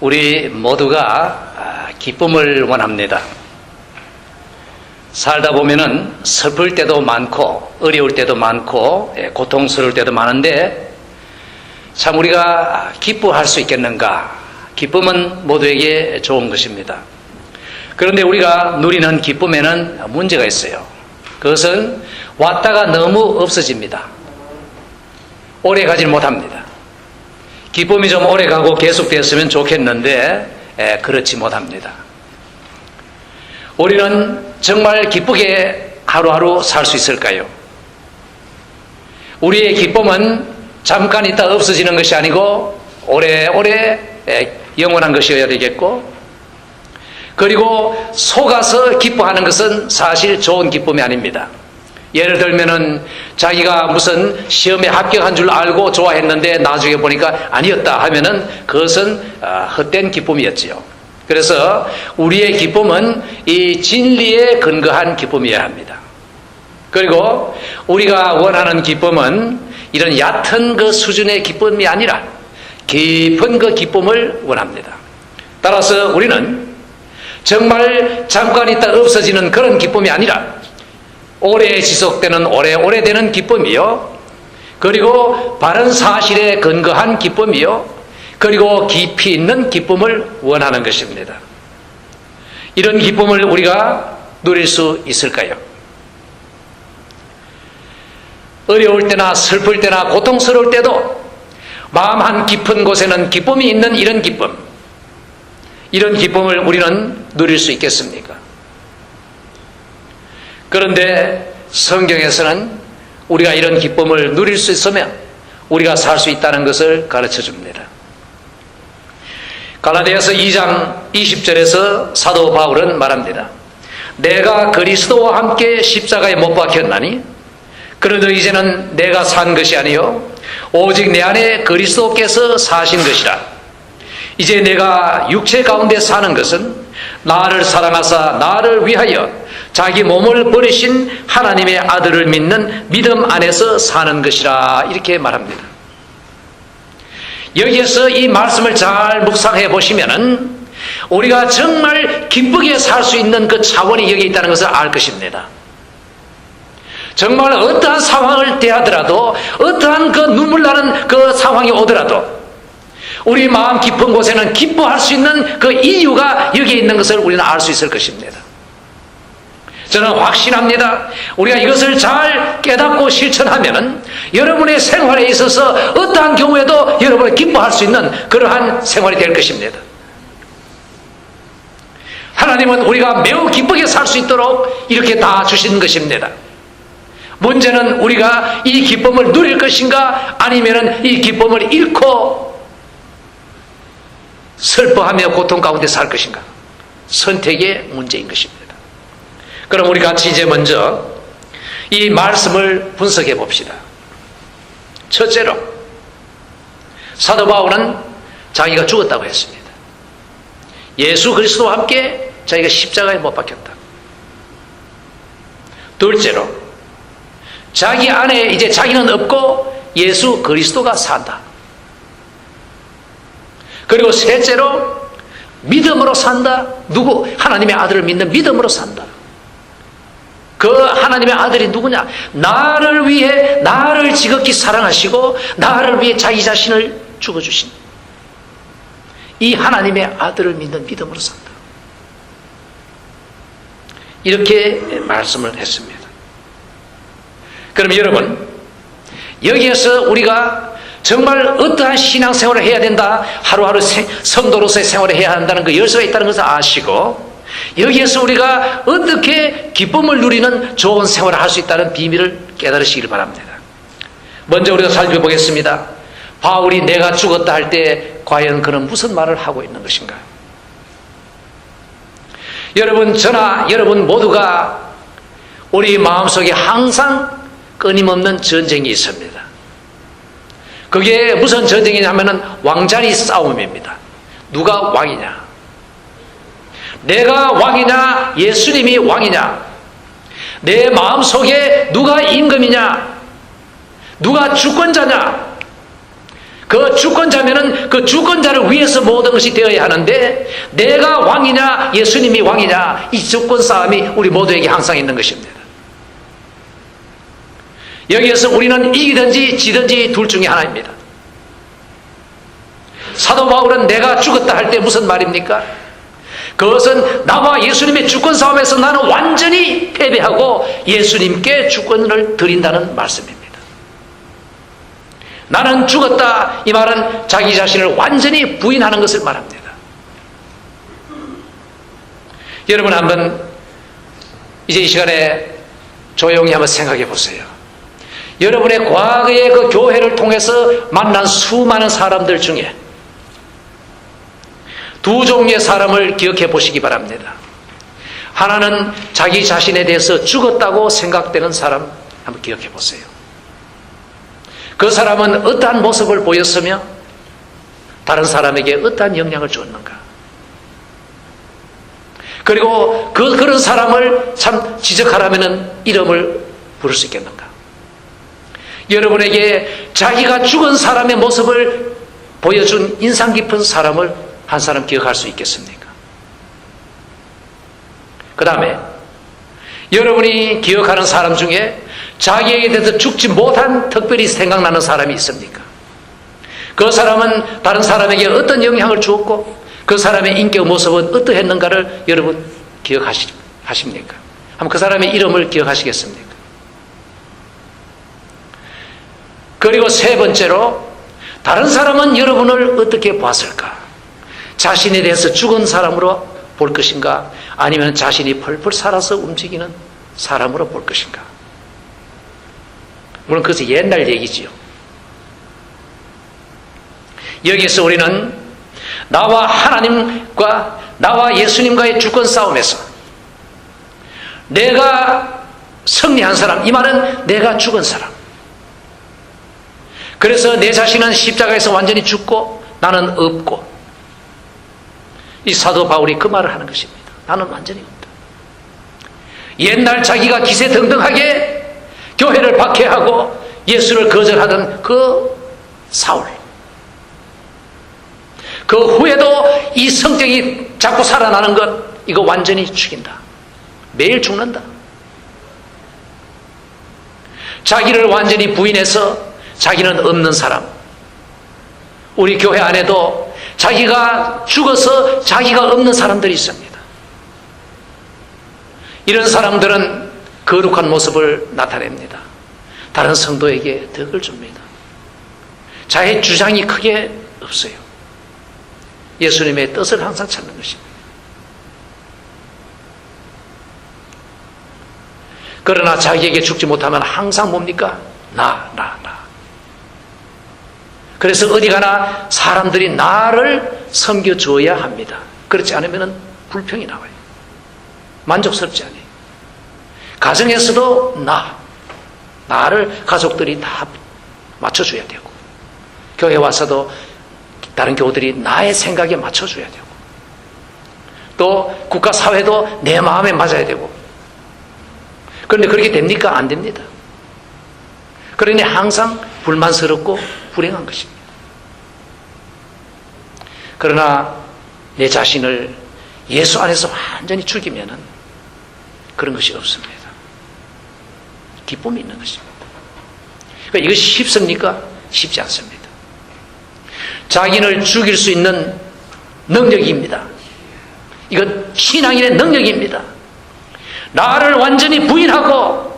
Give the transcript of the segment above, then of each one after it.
우리 모두가 기쁨을 원합니다. 살다 보면은 슬플 때도 많고 어려울 때도 많고 고통스러울 때도 많은데 참 우리가 기뻐할 수 있겠는가? 기쁨은 모두에게 좋은 것입니다. 그런데 우리가 누리는 기쁨에는 문제가 있어요. 그것은 왔다가 너무 없어집니다. 오래 가지 못합니다. 기쁨이 좀 오래 가고 계속되었으면 좋겠는데 그렇지 못합니다. 우리는 정말 기쁘게 하루하루 살 수 있을까요? 우리의 기쁨은 잠깐 있다 없어지는 것이 아니고 오래오래 영원한 것이어야 되겠고, 그리고 속아서 기뻐하는 것은 사실 좋은 기쁨이 아닙니다. 예를 들면은 자기가 무슨 시험에 합격한 줄 알고 좋아했는데 나중에 보니까 아니었다 하면은 그것은 헛된 기쁨이었지요. 그래서 우리의 기쁨은 이 진리에 근거한 기쁨이어야 합니다. 그리고 우리가 원하는 기쁨은 이런 얕은 그 수준의 기쁨이 아니라 깊은 그 기쁨을 원합니다. 따라서 우리는 정말 잠깐 있다 없어지는 그런 기쁨이 아니라 오래 지속되는 오래오래 되는 기쁨이요, 그리고 바른 사실에 근거한 기쁨이요, 그리고 깊이 있는 기쁨을 원하는 것입니다. 이런 기쁨을 우리가 누릴 수 있을까요? 어려울 때나 슬플 때나 고통스러울 때도 마음 한 깊은 곳에는 기쁨이 있는 이런 기쁨을 우리는 누릴 수 있겠습니까? 그런데 성경에서는 우리가 이런 기쁨을 누릴 수 있으면 우리가 살 수 있다는 것을 가르쳐 줍니다. 갈라디아서 2장 20절에서 사도 바울은 말합니다. 내가 그리스도와 함께 십자가에 못 박혔나니 그러므로 이제는 내가 산 것이 아니요 오직 내 안에 그리스도께서 사신 것이라. 이제 내가 육체 가운데 사는 것은 나를 사랑하사 나를 위하여 자기 몸을 버리신 하나님의 아들을 믿는 믿음 안에서 사는 것이라, 이렇게 말합니다. 여기에서 이 말씀을 잘 묵상해 보시면은 우리가 정말 기쁘게 살 수 있는 그 차원이 여기 있다는 것을 알 것입니다. 정말 어떠한 상황을 대하더라도, 어떠한 그 눈물 나는 그 상황이 오더라도 우리 마음 깊은 곳에는 기뻐할 수 있는 그 이유가 여기에 있는 것을 우리는 알 수 있을 것입니다. 저는 확신합니다. 우리가 이것을 잘 깨닫고 실천하면은 여러분의 생활에 있어서 어떠한 경우에도 여러분이 기뻐할 수 있는 그러한 생활이 될 것입니다. 하나님은 우리가 매우 기쁘게 살 수 있도록 이렇게 다 주신 것입니다. 문제는 우리가 이 기쁨을 누릴 것인가, 아니면은 이 기쁨을 잃고 슬퍼하며 고통 가운데 살 것인가. 선택의 문제인 것입니다. 그럼 우리 같이 이제 먼저 이 말씀을 분석해 봅시다. 첫째로, 사도 바울은 자기가 죽었다고 했습니다. 예수 그리스도와 함께 자기가 십자가에 못 박혔다. 둘째로, 자기 안에 이제 자기는 없고 예수 그리스도가 산다. 그리고 셋째로, 믿음으로 산다. 누구? 하나님의 아들을 믿는 믿음으로 산다. 그 하나님의 아들이 누구냐? 나를 위해 나를 지극히 사랑하시고 나를 위해 자기 자신을 죽어주신 이 하나님의 아들을 믿는 믿음으로 산다. 이렇게 말씀을 했습니다. 그럼 여러분, 여기에서 우리가 정말 어떠한 신앙생활을 해야 된다, 하루하루 성도로서의 생활을 해야 한다는 그 열쇠가 있다는 것을 아시고, 여기에서 우리가 어떻게 기쁨을 누리는 좋은 생활을 할 수 있다는 비밀을 깨달으시길 바랍니다. 먼저 우리가 살펴보겠습니다. 바울이 내가 죽었다 할 때 과연 그는 무슨 말을 하고 있는 것인가? 여러분, 저나 여러분 모두가 우리 마음속에 항상 끊임없는 전쟁이 있습니다. 그게 무슨 전쟁이냐면은 왕자리 싸움입니다. 누가 왕이냐? 내가 왕이냐? 예수님이 왕이냐? 내 마음속에 누가 임금이냐? 누가 주권자냐? 그 주권자면은 그 주권자를 위해서 모든 것이 되어야 하는데, 내가 왕이냐 예수님이 왕이냐, 이 주권 싸움이 우리 모두에게 항상 있는 것입니다. 여기에서 우리는 이기든지 지든지 둘 중에 하나입니다. 사도 바울은 내가 죽었다 할 때 무슨 말입니까? 그것은 나와 예수님의 주권 싸움에서 나는 완전히 패배하고 예수님께 주권을 드린다는 말씀입니다. 나는 죽었다, 이 말은 자기 자신을 완전히 부인하는 것을 말합니다. 여러분, 한번 이제 이 시간에 조용히 한번 생각해 보세요. 여러분의 과거의 그 교회를 통해서 만난 수많은 사람들 중에 두 종류의 사람을 기억해 보시기 바랍니다. 하나는 자기 자신에 대해서 죽었다고 생각되는 사람, 한번 기억해 보세요. 그 사람은 어떠한 모습을 보였으며 다른 사람에게 어떠한 영향을 줬는가? 그리고 그런 사람을 참 지적하라면 이름을 부를 수 있겠는가? 여러분에게 자기가 죽은 사람의 모습을 보여준 인상 깊은 사람을 한 사람 기억할 수 있겠습니까? 그 다음에 여러분이 기억하는 사람 중에 자기에게 대해서 죽지 못한 특별히 생각나는 사람이 있습니까? 그 사람은 다른 사람에게 어떤 영향을 주었고 그 사람의 인격 모습은 어떠했는가를 여러분 기억하십니까? 한번 그 사람의 이름을 기억하시겠습니까? 그리고 세 번째로, 다른 사람은 여러분을 어떻게 봤을까? 자신에 대해서 죽은 사람으로 볼 것인가? 아니면 자신이 펄펄 살아서 움직이는 사람으로 볼 것인가? 물론 그것이 옛날 얘기지요. 여기서 우리는 나와 하나님과 나와 예수님과의 주권 싸움에서 내가 승리한 사람, 이 말은 내가 죽은 사람. 그래서 내 자신은 십자가에서 완전히 죽고 나는 없고, 이 사도 바울이 그 말을 하는 것입니다. 나는 완전히 없다. 옛날 자기가 기세등등하게 교회를 박해하고 예수를 거절하던 그 사울, 그 후에도 이 성격이 자꾸 살아나는 것, 이거 완전히 죽인다. 매일 죽는다. 자기를 완전히 부인해서 자기는 없는 사람. 우리 교회 안에도 자기가 죽어서 자기가 없는 사람들이 있습니다. 이런 사람들은 거룩한 모습을 나타냅니다. 다른 성도에게 덕을 줍니다. 자기 주장이 크게 없어요. 예수님의 뜻을 항상 찾는 것입니다. 그러나 자기에게 죽지 못하면 항상 뭡니까? 나. 그래서 어디 가나 사람들이 나를 섬겨줘야 합니다. 그렇지 않으면 불평이 나와요. 만족스럽지 않아요. 가정에서도 나를 가족들이 다 맞춰줘야 되고, 교회 와서도 다른 교우들이 나의 생각에 맞춰줘야 되고, 또 국가 사회도 내 마음에 맞아야 되고. 그런데 그렇게 됩니까? 안 됩니다. 그러니 항상 불만스럽고 불행한 것입니다. 그러나 내 자신을 예수 안에서 완전히 죽이면은 그런 것이 없습니다. 기쁨이 있는 것입니다. 그러니까 이것이 쉽습니까? 쉽지 않습니다. 자기를 죽일 수 있는 능력입니다. 이건 신앙인의 능력입니다. 나를 완전히 부인하고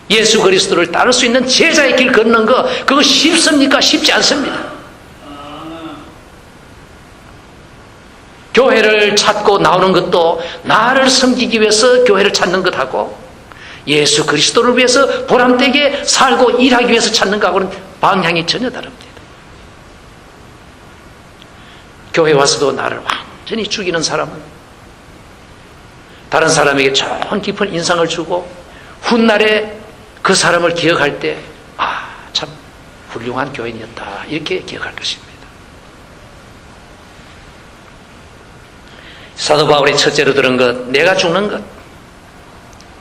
예수 그리스도를 따를 수 있는 제자의 길 걷는 거, 그거 쉽습니까? 쉽지 않습니다. 교회를 찾고 나오는 것도 나를 섬기기 위해서 교회를 찾는 것하고 예수 그리스도를 위해서 보람되게 살고 일하기 위해서 찾는 것하고는 방향이 전혀 다릅니다. 교회 와서도 나를 완전히 죽이는 사람은 다른 사람에게 좋은 깊은 인상을 주고 훗날에 그 사람을 기억할 때 참 훌륭한 교인이었다, 이렇게 기억할 것입니다. 사도 바울이 첫째로 들은 것, 내가 죽는 것,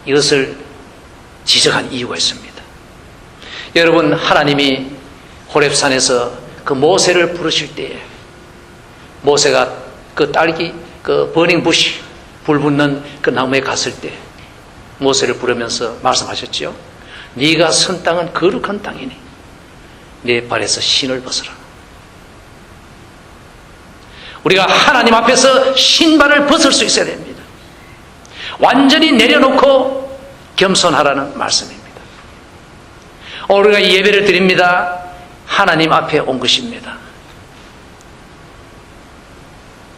이것을 지적한 이유가 있습니다. 여러분, 하나님이 호렙산에서 그 모세를 부르실 때에 모세가 그 딸기 그 버닝 부시 불 붙는 그 나무에 갔을 때 모세를 부르면서 말씀하셨죠. 네가 선 땅은 거룩한 땅이니 내 발에서 신을 벗어라. 우리가 하나님 앞에서 신발을 벗을 수 있어야 됩니다. 완전히 내려놓고 겸손하라는 말씀입니다. 우리가 이 예배를 드립니다. 하나님 앞에 온 것입니다.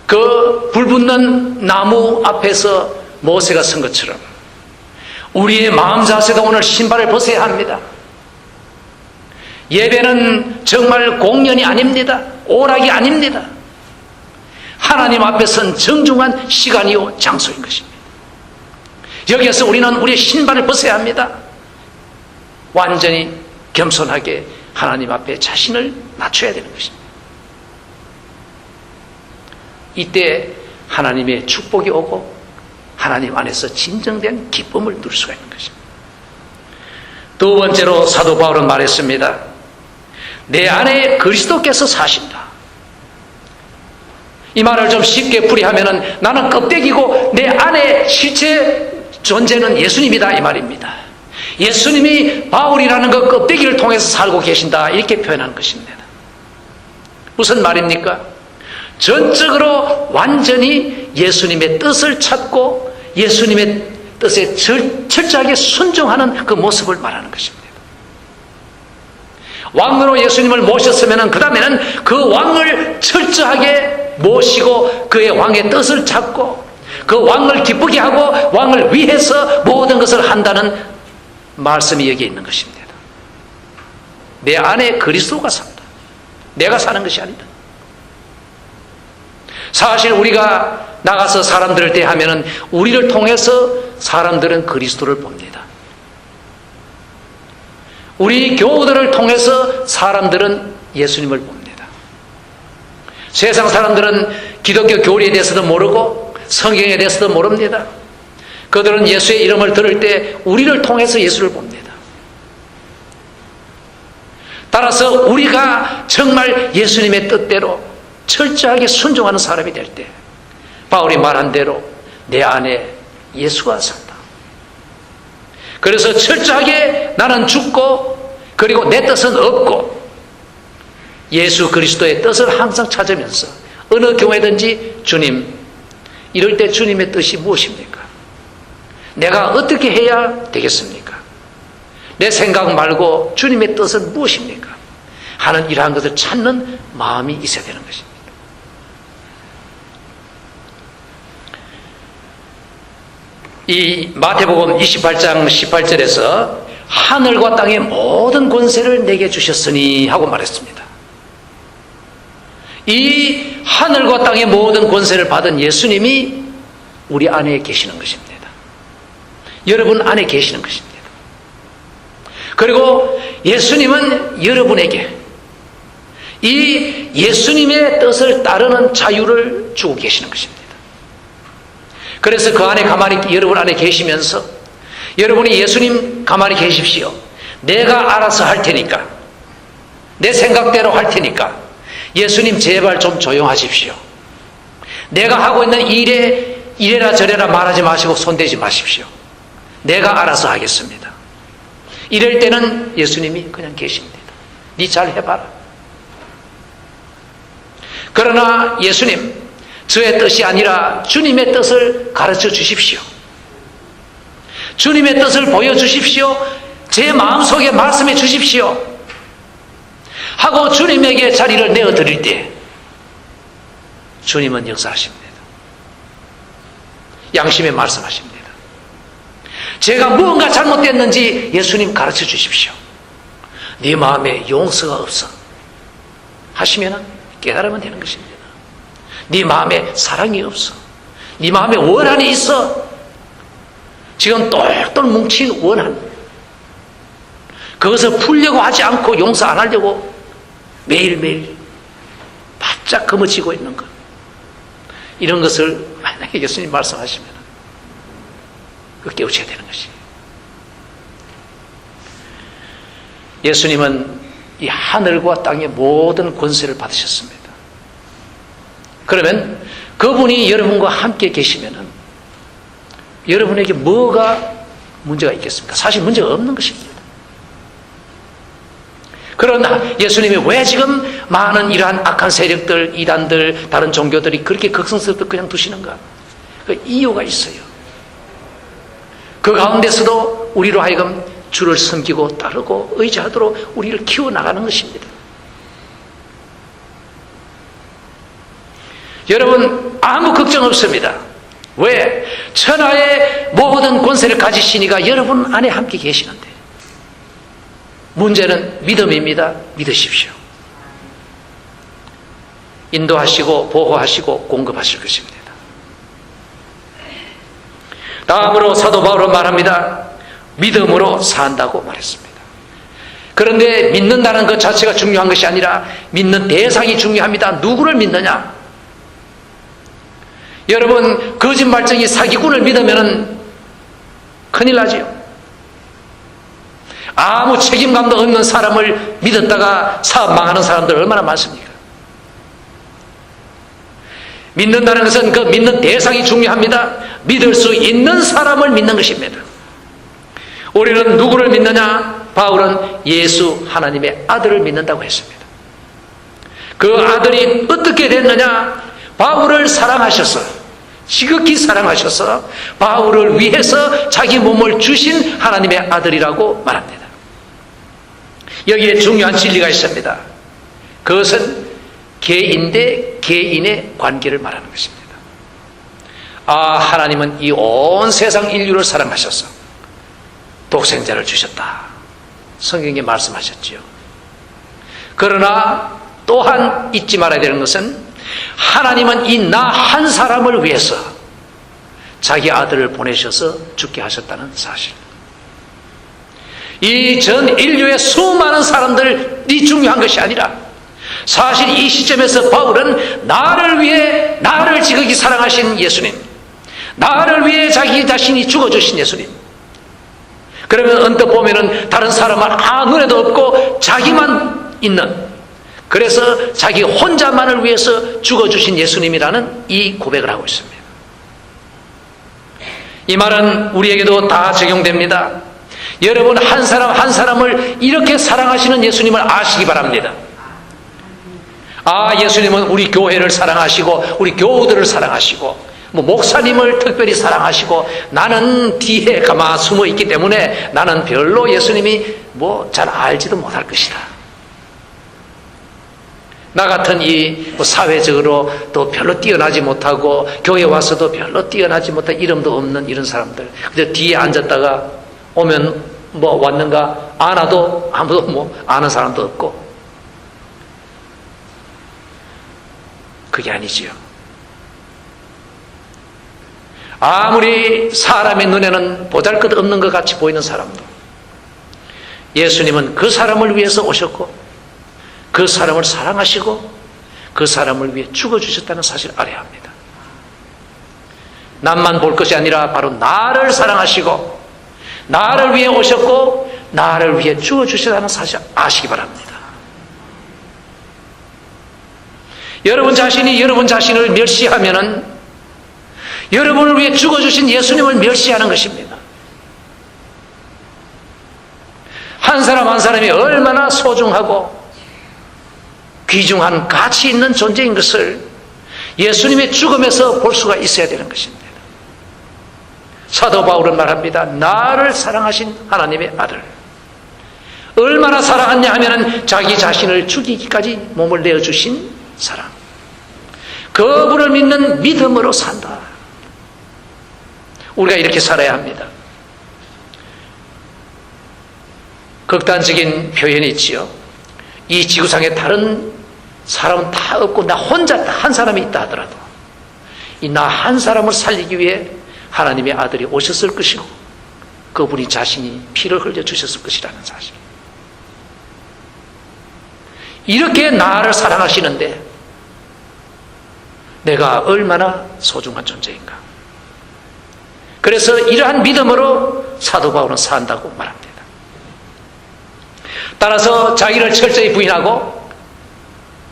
그 불붙는 나무 앞에서 모세가 선 것처럼 우리의 마음 자세도 오늘 신발을 벗어야 합니다. 예배는 정말 공연이 아닙니다. 오락이 아닙니다. 하나님 앞에 선 정중한 시간이요 장소인 것입니다. 여기에서 우리는 우리의 신발을 벗어야 합니다. 완전히 겸손하게 하나님 앞에 자신을 낮춰야 되는 것입니다. 이때 하나님의 축복이 오고 하나님 안에서 진정된 기쁨을 누릴 수가 있는 것입니다. 두 번째로 사도 바울은 말했습니다. 내 안에 그리스도께서 사신다. 이 말을 좀 쉽게 풀이하면은 나는 껍데기고 내 안에 실제 존재는 예수님이다 이 말입니다. 예수님이 바울이라는 그 껍데기를 통해서 살고 계신다 이렇게 표현하는 것입니다. 무슨 말입니까? 전적으로 완전히 예수님의 뜻을 찾고 예수님의 뜻에 철저하게 순종하는 그 모습을 말하는 것입니다. 왕으로 예수님을 모셨으면 그 다음에는 그 왕을 철저하게 모시고 그의 왕의 뜻을 찾고 그 왕을 기쁘게 하고 왕을 위해서 모든 것을 한다는 말씀이 여기에 있는 것입니다. 내 안에 그리스도가 산다. 내가 사는 것이 아니다. 사실 우리가 나가서 사람들을 대하면은 우리를 통해서 사람들은 그리스도를 봅니다. 우리 교우들을 통해서 사람들은 예수님을 봅니다. 세상 사람들은 기독교 교리에 대해서도 모르고 성경에 대해서도 모릅니다. 그들은 예수의 이름을 들을 때 우리를 통해서 예수를 봅니다. 따라서 우리가 정말 예수님의 뜻대로 철저하게 순종하는 사람이 될 때 바울이 말한 대로 내 안에 예수가 산다. 그래서 철저하게 나는 죽고 그리고 내 뜻은 없고 예수 그리스도의 뜻을 항상 찾으면서 어느 경우에든지 주님, 이럴 때 주님의 뜻이 무엇입니까? 내가 어떻게 해야 되겠습니까? 내 생각 말고 주님의 뜻은 무엇입니까? 하는 이러한 것을 찾는 마음이 있어야 되는 것입니다. 이 마태복음 28장 18절에서 하늘과 땅의 모든 권세를 내게 주셨으니 하고 말했습니다. 이 하늘과 땅의 모든 권세를 받은 예수님이 우리 안에 계시는 것입니다. 여러분 안에 계시는 것입니다. 그리고 예수님은 여러분에게 이 예수님의 뜻을 따르는 자유를 주고 계시는 것입니다. 그래서 그 안에 가만히 여러분 안에 계시면서 여러분이 예수님 가만히 계십시오. 내가 알아서 할 테니까 내 생각대로 할 테니까 예수님 제발 좀 조용하십시오. 내가 하고 있는 일에 이래라 저래라 말하지 마시고 손대지 마십시오. 내가 알아서 하겠습니다. 이럴 때는 예수님이 그냥 계십니다. 네 잘 해봐라. 그러나 예수님, 저의 뜻이 아니라 주님의 뜻을 가르쳐 주십시오. 주님의 뜻을 보여주십시오. 제 마음속에 말씀해 주십시오. 하고 주님에게 자리를 내어드릴 때 주님은 역사하십니다. 양심에 말씀하십니다. 제가 무언가 잘못됐는지 예수님 가르쳐 주십시오. 네 마음에 용서가 없어 하시면 깨달으면 되는 것입니다. 네 마음에 사랑이 없어. 네 마음에 원한이 있어. 지금 똘똘 뭉친 원한. 그것을 풀려고 하지 않고 용서 안 하려고 매일매일 바짝 거머쥐고 있는 것. 이런 것을 만약에 예수님 말씀하시면 그 깨우쳐야 되는 것이에요. 예수님은 이 하늘과 땅의 모든 권세를 받으셨습니다. 그러면 그분이 여러분과 함께 계시면은 여러분에게 뭐가 문제가 있겠습니까? 사실 문제가 없는 것입니다. 그러나 예수님이 왜 지금 많은 이러한 악한 세력들, 이단들, 다른 종교들이 그렇게 극성스럽게 그냥 두시는가? 그 이유가 있어요. 그 가운데서도 우리로 하여금 주를 섬기고 따르고 의지하도록 우리를 키워나가는 것입니다. 여러분, 아무 걱정 없습니다. 왜? 천하의 모든 권세를 가지시니가 여러분 안에 함께 계시는데. 문제는 믿음입니다. 믿으십시오. 인도하시고 보호하시고 공급하실 것입니다. 다음으로 사도 바울은 말합니다. 믿음으로 산다고 말했습니다. 그런데 믿는다는 것 자체가 중요한 것이 아니라 믿는 대상이 중요합니다. 누구를 믿느냐? 여러분, 거짓말쟁이 사기꾼을 믿으면 큰일 나지요. 아무 책임감도 없는 사람을 믿었다가 사업 망하는 사람들 얼마나 많습니까? 믿는다는 것은 그 믿는 대상이 중요합니다. 믿을 수 있는 사람을 믿는 것입니다. 우리는 누구를 믿느냐? 바울은 예수 하나님의 아들을 믿는다고 했습니다. 그 아들이 어떻게 됐느냐? 바울을 사랑하셔서, 지극히 사랑하셔서 바울을 위해서 자기 몸을 주신 하나님의 아들이라고 말합니다. 여기에 중요한 진리가 있습니다. 그것은 개인 대 개인의 관계를 말하는 것입니다. 하나님은 이 온 세상 인류를 사랑하셔서 독생자를 주셨다. 성경에 말씀하셨지요. 그러나 또한 잊지 말아야 되는 것은 하나님은 이 나 한 사람을 위해서 자기 아들을 보내셔서 죽게 하셨다는 사실. 이 전 인류의 수많은 사람들이 중요한 것이 아니라 사실 이 시점에서 바울은 나를 위해 나를 지극히 사랑하신 예수님, 나를 위해 자기 자신이 죽어주신 예수님. 그러면 언뜻 보면은 다른 사람은 눈에도 없고 자기만 있는, 그래서 자기 혼자만을 위해서 죽어주신 예수님이라는 이 고백을 하고 있습니다. 이 말은 우리에게도 다 적용됩니다. 여러분, 한 사람 한 사람을 이렇게 사랑하시는 예수님을 아시기 바랍니다. 예수님은 우리 교회를 사랑하시고 우리 교우들을 사랑하시고 목사님을 특별히 사랑하시고 나는 뒤에 가만 숨어 있기 때문에 나는 별로 예수님이 잘 알지도 못할 것이다. 나 같은 이 사회적으로 또 별로 뛰어나지 못하고 교회 와서도 별로 뛰어나지 못한 이름도 없는 이런 사람들, 그저 뒤에 앉았다가 오면 왔는가 안 와도 아무도 아는 사람도 없고, 그게 아니지요. 아무리 사람의 눈에는 보잘것없는 것 같이 보이는 사람도 예수님은 그 사람을 위해서 오셨고 그 사람을 사랑하시고 그 사람을 위해 죽어주셨다는 사실을 알아야 합니다. 남만 볼 것이 아니라 바로 나를 사랑하시고 나를 위해 오셨고 나를 위해 죽어주셨다는 사실을 아시기 바랍니다. 여러분 자신이 여러분 자신을 멸시하면은 여러분을 위해 죽어주신 예수님을 멸시하는 것입니다. 한 사람 한 사람이 얼마나 소중하고 귀중한 가치 있는 존재인 것을 예수님의 죽음에서 볼 수가 있어야 되는 것입니다. 사도 바울은 말합니다. 나를 사랑하신 하나님의 아들. 얼마나 사랑하냐 하면은 자기 자신을 죽이기까지 몸을 내어주신 사랑. 그분을 믿는 믿음으로 산다. 우리가 이렇게 살아야 합니다. 극단적인 표현이 있지요. 이 지구상에 다른 사람은 다 없고 나 혼자 한 사람이 있다 하더라도 이 나 한 사람을 살리기 위해 하나님의 아들이 오셨을 것이고 그분이 자신이 피를 흘려 주셨을 것이라는 사실. 이렇게 나를 사랑하시는데 내가 얼마나 소중한 존재인가. 그래서 이러한 믿음으로 사도 바울은 산다고 말합니다. 따라서 자기를 철저히 부인하고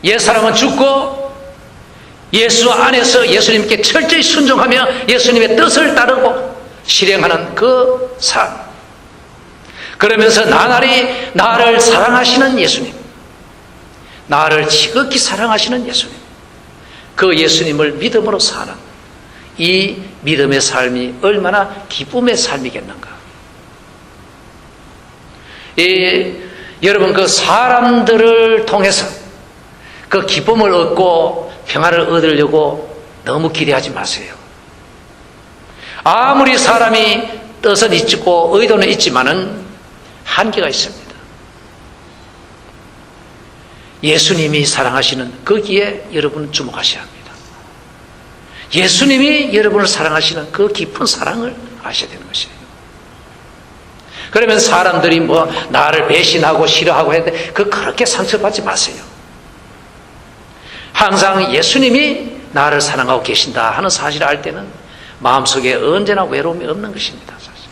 옛사람은 죽고 예수 안에서 예수님께 철저히 순종하며 예수님의 뜻을 따르고 실행하는 그 삶. 그러면서 나날이 나를 사랑하시는 예수님, 나를 지극히 사랑하시는 예수님, 그 예수님을 믿음으로 사는 이 믿음의 삶이 얼마나 기쁨의 삶이겠는가. 여러분, 그 사람들을 통해서 그 기쁨을 얻고 평화를 얻으려고 너무 기대하지 마세요. 아무리 사람이 뜻은 있고 의도는 있지만은 한계가 있습니다. 예수님이 사랑하시는 거기에 여러분은 주목하셔야 합니다. 예수님이 여러분을 사랑하시는 그 깊은 사랑을 아셔야 되는 것이에요. 그러면 사람들이 뭐 나를 배신하고 싫어하고 했는데 그렇게 상처받지 마세요. 항상 예수님이 나를 사랑하고 계신다 하는 사실을 알 때는 마음속에 언제나 외로움이 없는 것입니다. 사실.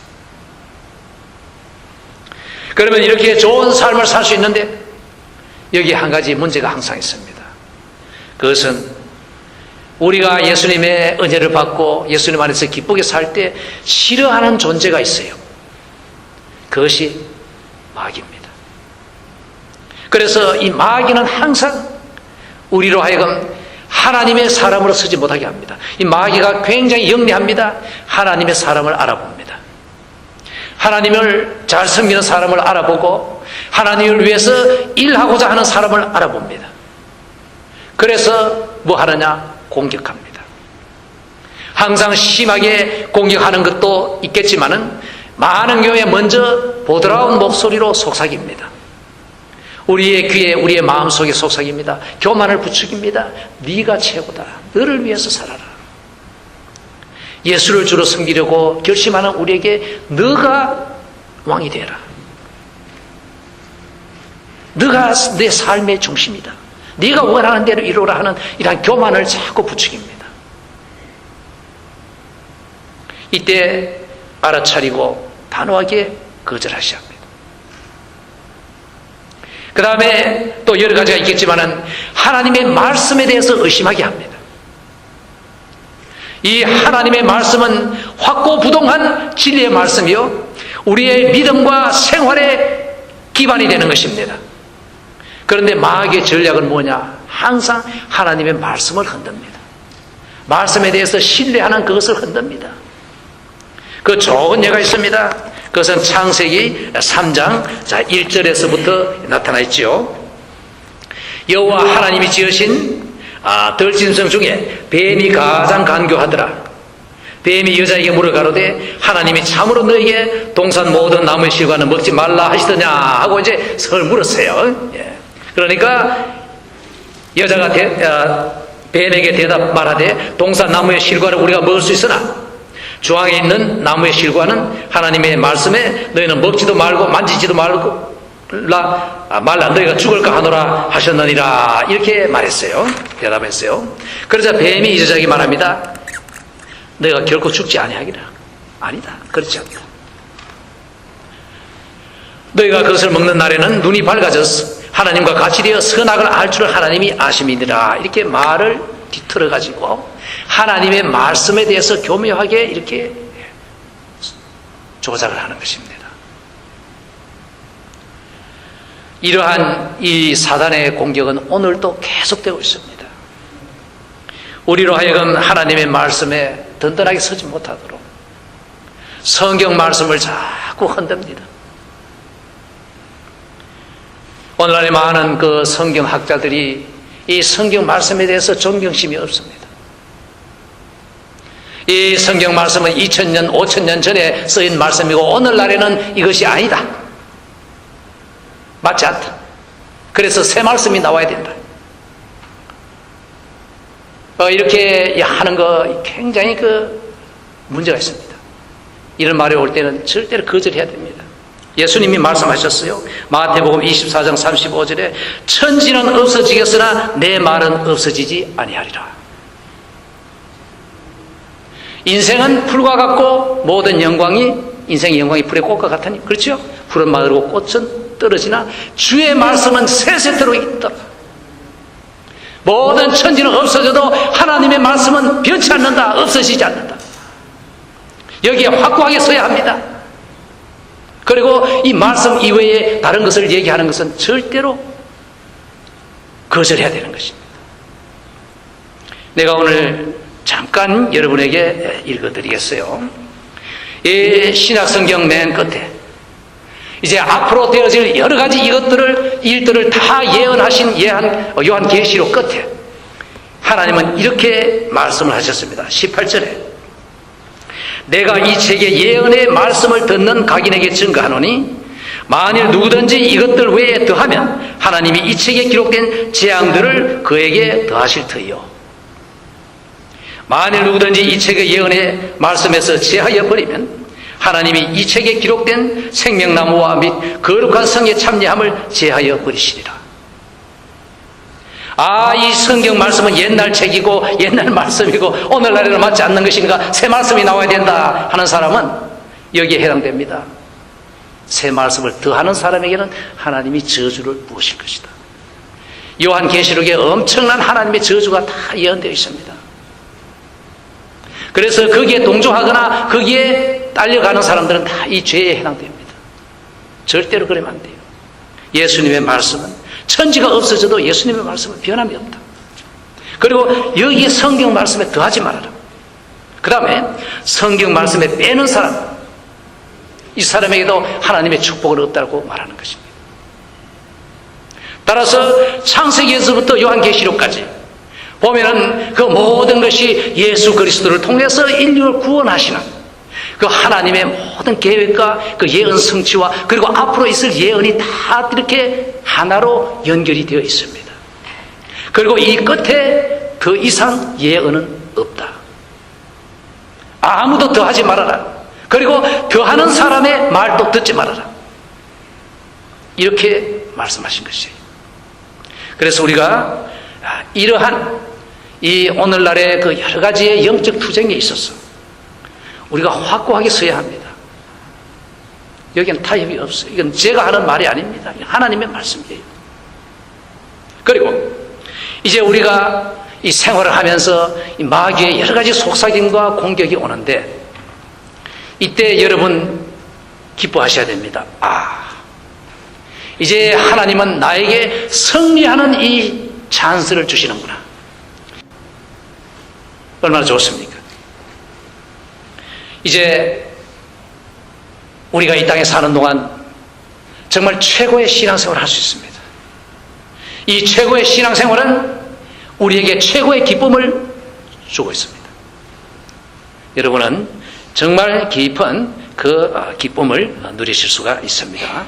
그러면 이렇게 좋은 삶을 살 수 있는데 여기 한 가지 문제가 항상 있습니다. 그것은 우리가 예수님의 은혜를 받고 예수님 안에서 기쁘게 살 때 싫어하는 존재가 있어요. 그것이 마귀입니다. 그래서 이 마귀는 항상 우리로 하여금 하나님의 사람으로 서지 못하게 합니다. 이 마귀가 굉장히 영리합니다. 하나님의 사람을 알아봅니다. 하나님을 잘 섬기는 사람을 알아보고 하나님을 위해서 일하고자 하는 사람을 알아봅니다. 그래서 뭐 하느냐? 공격합니다. 항상 심하게 공격하는 것도 있겠지만은 많은 경우에 먼저 보드라운 목소리로 속삭입니다. 우리의 귀에 우리의 마음속에 속삭입니다. 교만을 부추깁니다. 네가 최고다. 너를 위해서 살아라. 예수를 주로 섬기려고 결심하는 우리에게 너가 왕이 되라. 너가 내 삶의 중심이다. 네가 원하는 대로 이루라 하는 이러한 교만을 자꾸 부추깁니다. 이때 알아차리고 단호하게 거절하셔야 합니다. 그 다음에 또 여러 가지가 있겠지만은 하나님의 말씀에 대해서 의심하게 합니다. 이 하나님의 말씀은 확고부동한 진리의 말씀이요 우리의 믿음과 생활의 기반이 되는 것입니다. 그런데 마귀의 전략은 뭐냐? 항상 하나님의 말씀을 흔듭니다. 말씀에 대해서 신뢰하는 그것을 흔듭니다. 그 좋은 예가 있습니다. 그것은 창세기 3장 1절에서부터 나타나 있죠. 여호와 하나님이 지으신 들짐승 중에 뱀이 가장 간교하더라. 뱀이 여자에게 물어 가로되 하나님이 참으로 너에게 동산 모든 나무의 실과는 먹지 말라 하시더냐 하고 이제 서를 물었어요. 그러니까 여자가 뱀에게 대답 말하되 동산 나무의 실과를 우리가 먹을 수 있으나 주황에 있는 나무의 실과는 하나님의 말씀에 너희는 먹지도 말고 만지지도 말고 말라 너희가 죽을까 하노라 하셨느니라 이렇게 말했어요. 대답했어요. 그러자 뱀이 여자에게 말합니다. 너희가 결코 죽지 아니하기라. 아니다. 그렇지 않다. 너희가 그것을 먹는 날에는 눈이 밝아져서 하나님과 같이 되어 선악을 알 줄을 하나님이 아심이니라. 이렇게 말을 뒤틀어 가지고 하나님의 말씀에 대해서 교묘하게 이렇게 조작을 하는 것입니다. 이러한 이 사단의 공격은 오늘도 계속되고 있습니다. 우리로 하여금 하나님의 말씀에 든든하게 서지 못하도록 성경 말씀을 자꾸 흔듭니다. 오늘날의 많은 그 성경학자들이 이 성경 말씀에 대해서 존경심이 없습니다. 이 성경 말씀은 2000년, 5000년 전에 쓰인 말씀이고 오늘날에는 이것이 아니다. 맞지 않다. 그래서 새 말씀이 나와야 된다. 이렇게 하는 거 굉장히 문제가 있습니다. 이런 말이 올 때는 절대로 거절해야 됩니다. 예수님이 말씀하셨어요. 마태복음 24장 35절에 천지는 없어지겠으나 내 말은 없어지지 아니하리라. 인생은 풀과 같고 모든 영광이 인생의 영광이 풀의 꽃과 같으니 그렇죠? 풀은 마르고 꽃은 떨어지나 주의 말씀은 세세토록 있더라. 모든 천지는 없어져도 하나님의 말씀은 변치 않는다. 없어지지 않는다. 여기에 확고하게 서야 합니다. 그리고 이 말씀 이외에 다른 것을 얘기하는 것은 절대로 거절해야 되는 것입니다. 내가 오늘 잠깐 여러분에게 읽어드리겠어요. 이 신약성경 맨 끝에 이제 앞으로 되어질 여러 가지 일들을 다 예언하신 요한계시록 끝에 하나님은 이렇게 말씀을 하셨습니다. 18절에 내가 이 책의 예언의 말씀을 듣는 각인에게 증거하노니 만일 누구든지 이것들 외에 더하면 하나님이 이 책에 기록된 재앙들을 그에게 더하실 터이요. 만일 누구든지 이 책의 예언의 말씀에서 제하여 버리면 하나님이 이 책에 기록된 생명나무와 및 거룩한 성의 참여함을 제하여 버리시리라. 이 성경 말씀은 옛날 책이고 옛날 말씀이고 오늘날에는 맞지 않는 것인가, 새 말씀이 나와야 된다 하는 사람은 여기에 해당됩니다. 새 말씀을 더하는 사람에게는 하나님이 저주를 부으실 것이다. 요한계시록에 엄청난 하나님의 저주가 다 예언되어 있습니다. 그래서 거기에 동조하거나 거기에 딸려가는 사람들은 다 이 죄에 해당됩니다. 절대로 그러면 안 돼요. 예수님의 말씀은 천지가 없어져도 예수님의 말씀은 변함이 없다. 그리고 여기에 성경 말씀에 더하지 말아라. 그 다음에 성경 말씀에 빼는 사람, 이 사람에게도 하나님의 축복은 없다고 말하는 것입니다. 따라서 창세기에서부터 요한계시록까지 보면은 그 모든 것이 예수 그리스도를 통해서 인류를 구원하시는 그 하나님의 모든 계획과 그 예언 성취와 그리고 앞으로 있을 예언이 다 이렇게 하나로 연결이 되어 있습니다. 그리고 이 끝에 그 이상 예언은 없다. 아무도 더하지 말아라. 그리고 더하는 사람의 말도 듣지 말아라. 이렇게 말씀하신 것이에요. 그래서 우리가 이러한 이 오늘날의 그 여러 가지의 영적 투쟁에 있어서 우리가 확고하게 서야 합니다. 여기는 타협이 없어요. 이건 제가 하는 말이 아닙니다. 하나님의 말씀이에요. 그리고 이제 우리가 이 생활을 하면서 이 마귀의 여러 가지 속삭임과 공격이 오는데 이때 여러분 기뻐하셔야 됩니다. 이제 하나님은 나에게 승리하는 이 찬스를 주시는구나. 얼마나 좋습니까? 이제 우리가 이 땅에 사는 동안 정말 최고의 신앙생활을 할 수 있습니다. 이 최고의 신앙생활은 우리에게 최고의 기쁨을 주고 있습니다. 여러분은 정말 깊은 그 기쁨을 누리실 수가 있습니다.